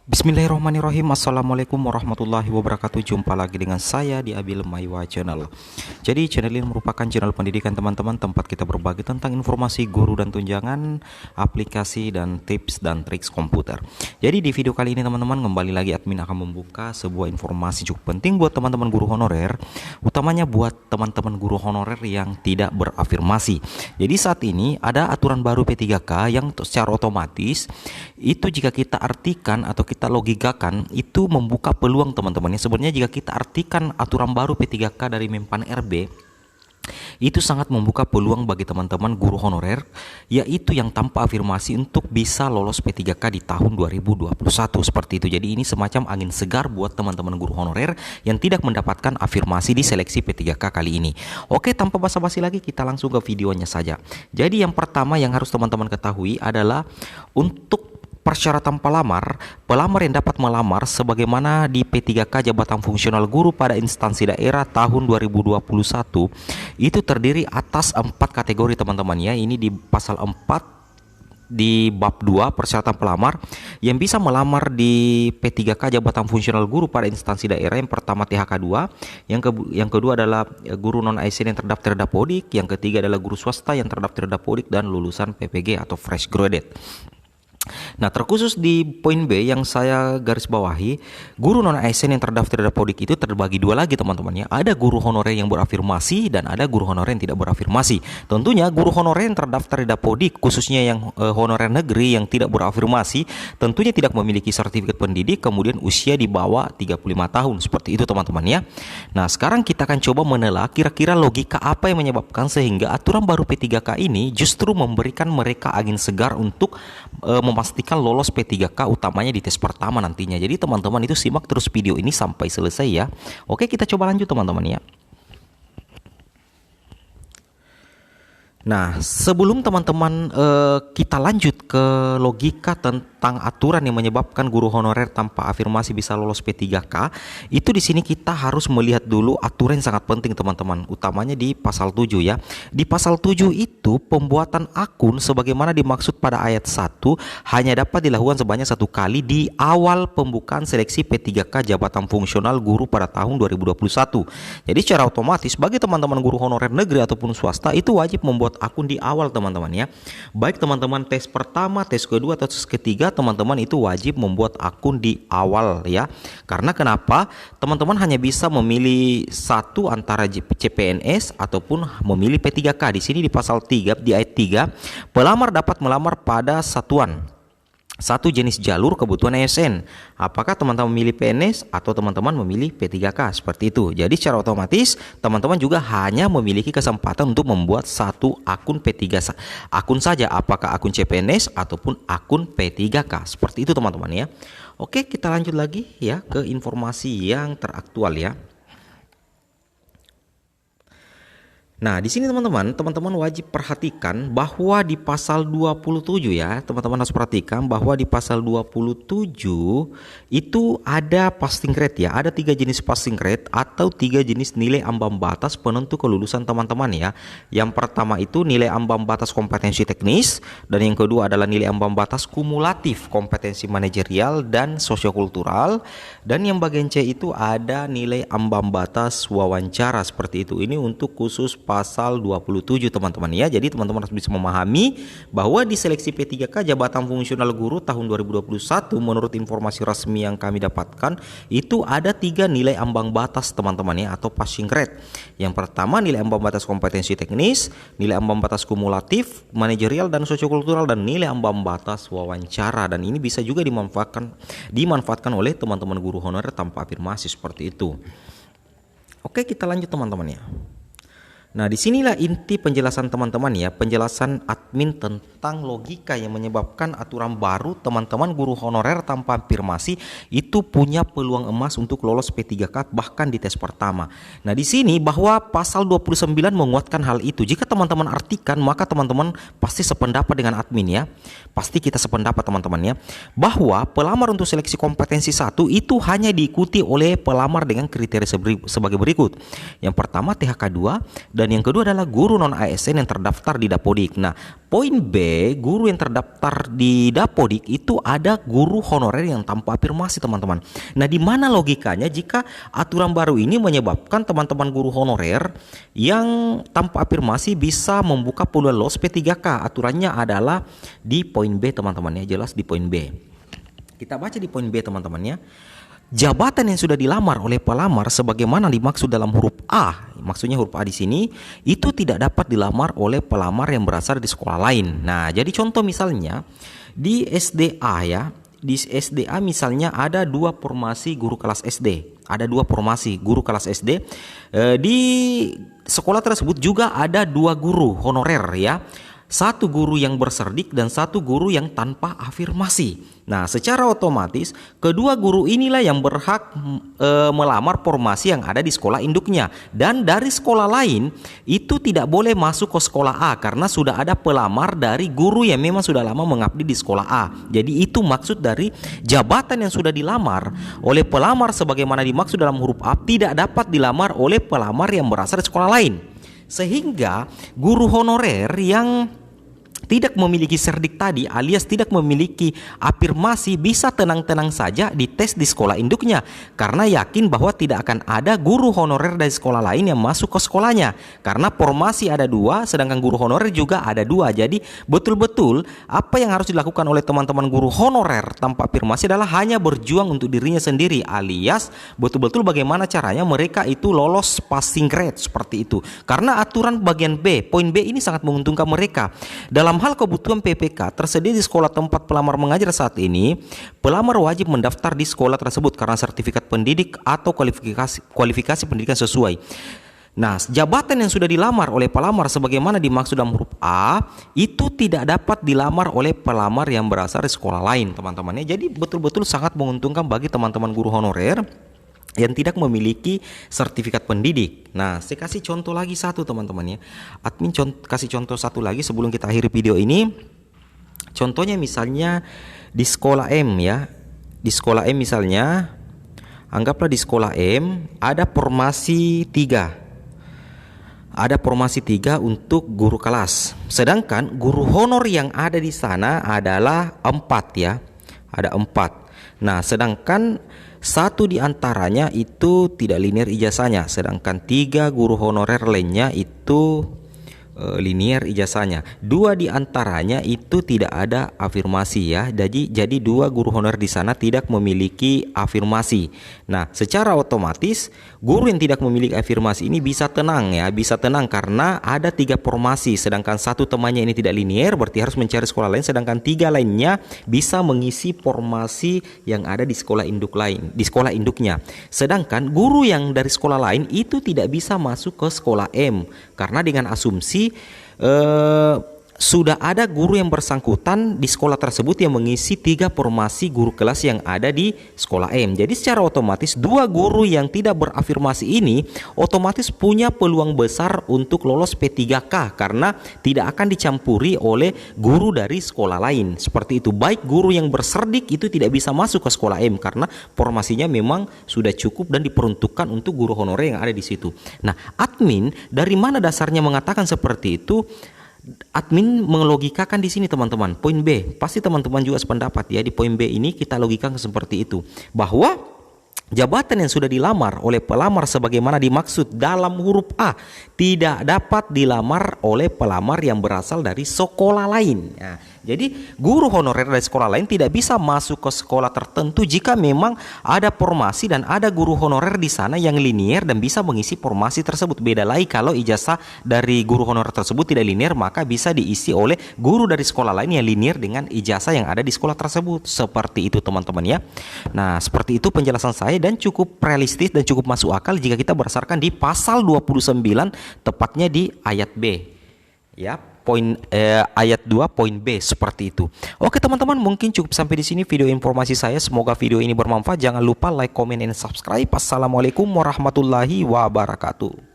Bismillahirrahmanirrahim. Assalamualaikum warahmatullahi wabarakatuh. Jumpa lagi dengan saya di Abil Maiwa Channel. Jadi channel ini merupakan channel pendidikan teman-teman, tempat kita berbagi tentang informasi guru dan tunjangan, aplikasi dan tips dan triks komputer. Jadi di video kali ini teman-teman, kembali lagi admin akan membuka sebuah informasi cukup penting buat teman-teman guru honorer, utamanya buat teman-teman guru honorer yang tidak berafirmasi. Jadi saat ini ada aturan baru P3K yang secara otomatis itu jika kita artikan atau kita logikakan itu membuka peluang teman-teman. Sebenarnya jika kita artikan aturan baru P3K dari Menpan RB, itu sangat membuka peluang bagi teman-teman guru honorer, yaitu yang tanpa afirmasi untuk bisa lolos P3K di tahun 2021 seperti itu. Jadi ini semacam angin segar buat teman-teman guru honorer yang tidak mendapatkan afirmasi di seleksi P3K kali ini. Oke, tanpa basa-basi lagi kita langsung ke videonya saja. Jadi yang pertama yang harus teman-teman ketahui adalah untuk persyaratan pelamar yang dapat melamar sebagaimana di P3K jabatan fungsional guru pada instansi daerah tahun 2021 itu terdiri atas 4 kategori teman-teman ya. Ini di pasal 4 di bab 2 persyaratan pelamar yang bisa melamar di P3K jabatan fungsional guru pada instansi daerah. Yang pertama THK 2, yang kedua adalah guru non ASN yang terdaftar Dapodik, yang ketiga adalah guru swasta yang terdaftar Dapodik dan lulusan PPG atau fresh graduate. Nah, terkhusus di poin B yang saya garis bawahi, guru non ASN yang terdaftar Dapodik itu terbagi dua lagi teman-teman ya. Ada guru honorer yang berafirmasi dan ada guru honorer yang tidak berafirmasi. Tentunya guru honorer yang terdaftar di Dapodik, khususnya yang honorer negeri yang tidak berafirmasi, tentunya tidak memiliki sertifikat pendidik, kemudian usia di bawah 35 tahun. Seperti itu teman-teman ya. Nah, sekarang kita akan coba menelaah kira-kira logika apa yang menyebabkan sehingga aturan baru P3K ini justru memberikan mereka angin segar untuk memastikan lolos P3K utamanya di tes pertama nantinya. Jadi teman-teman itu simak terus video ini sampai selesai ya. Oke, kita coba lanjut teman-teman ya. Nah, sebelum teman-teman kita lanjut ke logika tentang aturan yang menyebabkan guru honorer tanpa afirmasi bisa lolos P3K, itu di sini kita harus melihat dulu aturan yang sangat penting teman-teman, utamanya di pasal 7 ya. Di pasal 7 itu pembuatan akun sebagaimana dimaksud pada ayat 1 hanya dapat dilakukan sebanyak 1 kali di awal pembukaan seleksi P3K jabatan fungsional guru pada tahun 2021. Jadi secara otomatis bagi teman-teman guru honorer negeri ataupun swasta itu wajib membuat akun di awal teman-teman ya. Baik teman-teman tes pertama, tes kedua atau tes ketiga, teman-teman itu wajib membuat akun di awal ya. Karena kenapa? Teman-teman hanya bisa memilih satu antara CPNS ataupun memilih P3K. Di sini di pasal 3 di ayat 3, pelamar dapat melamar pada satu jenis jalur kebutuhan ASN. Apakah teman-teman memilih PNS atau teman-teman memilih P3K seperti itu. Jadi secara otomatis teman-teman juga hanya memiliki kesempatan untuk membuat satu akun P3 akun saja, apakah akun CPNS ataupun akun P3K. Seperti itu teman-teman ya. Oke, kita lanjut lagi ya ke informasi yang teraktual ya. Nah, di sini teman-teman wajib perhatikan bahwa di pasal 27 ya, teman-teman harus perhatikan bahwa di pasal 27 itu ada passing grade ya, ada 3 jenis passing grade atau 3 jenis nilai ambang batas penentu kelulusan teman-teman ya. Yang pertama itu nilai ambang batas kompetensi teknis, dan yang kedua adalah nilai ambang batas kumulatif kompetensi manajerial dan sosiokultural, dan yang bagian C itu ada nilai ambang batas wawancara seperti itu. Ini untuk khusus pasal 27 teman-teman ya. Jadi teman-teman harus bisa memahami bahwa di seleksi P3K jabatan fungsional guru tahun 2021 menurut informasi resmi yang kami dapatkan itu ada 3 nilai ambang batas teman-teman ya, atau passing grade. Yang pertama nilai ambang batas kompetensi teknis, nilai ambang batas kumulatif manajerial dan sosiokultural, dan nilai ambang batas wawancara. Dan ini bisa juga dimanfaatkan oleh teman-teman guru honorer tanpa afirmasi seperti itu. Oke, kita lanjut teman-teman ya. Nah, disinilah inti penjelasan teman-teman ya, penjelasan admin tentang logika yang menyebabkan aturan baru teman-teman guru honorer tanpa afirmasi itu punya peluang emas untuk lolos P3K bahkan di tes pertama. Nah, di sini bahwa pasal 29 menguatkan hal itu. Jika teman-teman artikan, maka teman-teman pasti sependapat dengan admin ya. Pasti kita sependapat teman-teman ya, bahwa pelamar untuk seleksi kompetensi 1 itu hanya diikuti oleh pelamar dengan kriteria sebagai berikut. Yang pertama THK 2, Dan yang kedua adalah guru non ASN yang terdaftar di Dapodik. Nah, poin B, guru yang terdaftar di Dapodik itu ada guru honorer yang tanpa afirmasi, teman-teman. Nah, di mana logikanya jika aturan baru ini menyebabkan teman-teman guru honorer yang tanpa afirmasi bisa membuka peluang lolos P3K? Aturannya adalah di poin B, teman-teman ya, jelas di poin B. Kita baca di poin B, teman-teman ya. Jabatan yang sudah dilamar oleh pelamar sebagaimana dimaksud dalam huruf A, maksudnya huruf A di sini, itu tidak dapat dilamar oleh pelamar yang berasal dari sekolah lain. Nah, jadi contoh misalnya di SDA ya, di SDA misalnya ada 2 formasi guru kelas SD. Ada 2 formasi guru kelas SD. Di sekolah tersebut juga ada 2 guru honorer ya. 1 guru yang berserdik dan 1 guru yang tanpa afirmasi. Nah, secara otomatis kedua guru inilah yang berhak melamar formasi yang ada di sekolah induknya. Dan dari sekolah lain itu tidak boleh masuk ke sekolah A karena sudah ada pelamar dari guru yang memang sudah lama mengabdi di sekolah A. Jadi itu maksud dari jabatan yang sudah dilamar oleh pelamar sebagaimana dimaksud dalam huruf A tidak dapat dilamar oleh pelamar yang berasal dari sekolah lain. Sehingga guru honorer yang tidak memiliki serdik tadi alias tidak memiliki afirmasi bisa tenang-tenang saja dites di sekolah induknya karena yakin bahwa tidak akan ada guru honorer dari sekolah lain yang masuk ke sekolahnya karena formasi ada 2 sedangkan guru honorer juga ada 2. Jadi betul-betul apa yang harus dilakukan oleh teman-teman guru honorer tanpa afirmasi adalah hanya berjuang untuk dirinya sendiri alias betul-betul bagaimana caranya mereka itu lolos passing grade seperti itu. Karena aturan bagian B, poin B ini sangat menguntungkan mereka. Dalam hal kebutuhan PPK tersedia di sekolah tempat pelamar mengajar saat ini, pelamar wajib mendaftar di sekolah tersebut karena sertifikat pendidik atau kualifikasi pendidikan sesuai. Nah, jabatan yang sudah dilamar oleh pelamar sebagaimana dimaksud dalam huruf A itu tidak dapat dilamar oleh pelamar yang berasal dari sekolah lain, teman-teman ya. Jadi betul-betul sangat menguntungkan bagi teman-teman guru honorer yang tidak memiliki sertifikat pendidik. Nah, saya kasih contoh lagi satu, teman-teman ya. Admin kasih contoh satu lagi sebelum kita akhiri video ini. Contohnya misalnya di sekolah M ya. Di sekolah M misalnya, anggaplah di sekolah M ada formasi 3. Ada formasi 3 untuk guru kelas. Sedangkan guru honor yang ada di sana adalah 4 ya. Ada 4. Nah, sedangkan 1 di antaranya itu tidak linear ijazahnya, sedangkan 3 guru honorer lainnya itu linear ijazahnya. 2 di antaranya itu tidak ada afirmasi ya. Jadi 2 guru honorer di sana tidak memiliki afirmasi. Nah, secara otomatis guru yang tidak memiliki afirmasi ini bisa tenang ya, bisa tenang karena ada 3 formasi, sedangkan 1 temannya ini tidak linear, berarti harus mencari sekolah lain, sedangkan 3 lainnya bisa mengisi formasi yang ada di sekolah induk lain, di sekolah induknya. Sedangkan guru yang dari sekolah lain itu tidak bisa masuk ke sekolah M karena dengan asumsi sudah ada guru yang bersangkutan di sekolah tersebut yang mengisi 3 formasi guru kelas yang ada di sekolah M. Jadi secara otomatis 2 guru yang tidak berafirmasi ini otomatis punya peluang besar untuk lolos P3K karena tidak akan dicampuri oleh guru dari sekolah lain. Seperti itu. Baik guru yang berserdik itu tidak bisa masuk ke sekolah M karena formasinya memang sudah cukup dan diperuntukkan untuk guru honorer yang ada di situ. Nah, admin dari mana dasarnya mengatakan seperti itu? Admin melogikakan di sini, teman-teman. Poin B, pasti teman-teman juga sependapat ya. Di poin B ini kita logikakan seperti itu, bahwa jabatan yang sudah dilamar oleh pelamar sebagaimana dimaksud dalam huruf A tidak dapat dilamar oleh pelamar yang berasal dari sekolah lain. Nah, jadi guru honorer dari sekolah lain tidak bisa masuk ke sekolah tertentu jika memang ada formasi dan ada guru honorer di sana yang linear dan bisa mengisi formasi tersebut. Beda lagi kalau ijazah dari guru honorer tersebut tidak linear, maka bisa diisi oleh guru dari sekolah lain yang linear dengan ijazah yang ada di sekolah tersebut. Seperti itu, teman-teman ya. Nah, seperti itu penjelasan saya dan cukup realistis dan cukup masuk akal jika kita berdasarkan di pasal 29 tepatnya di ayat B. Ya, ayat 2 poin B seperti itu. Oke, teman-teman, mungkin cukup sampai di sini video informasi saya. Semoga video ini bermanfaat. Jangan lupa like, comment, dan subscribe. Assalamualaikum warahmatullahi wabarakatuh.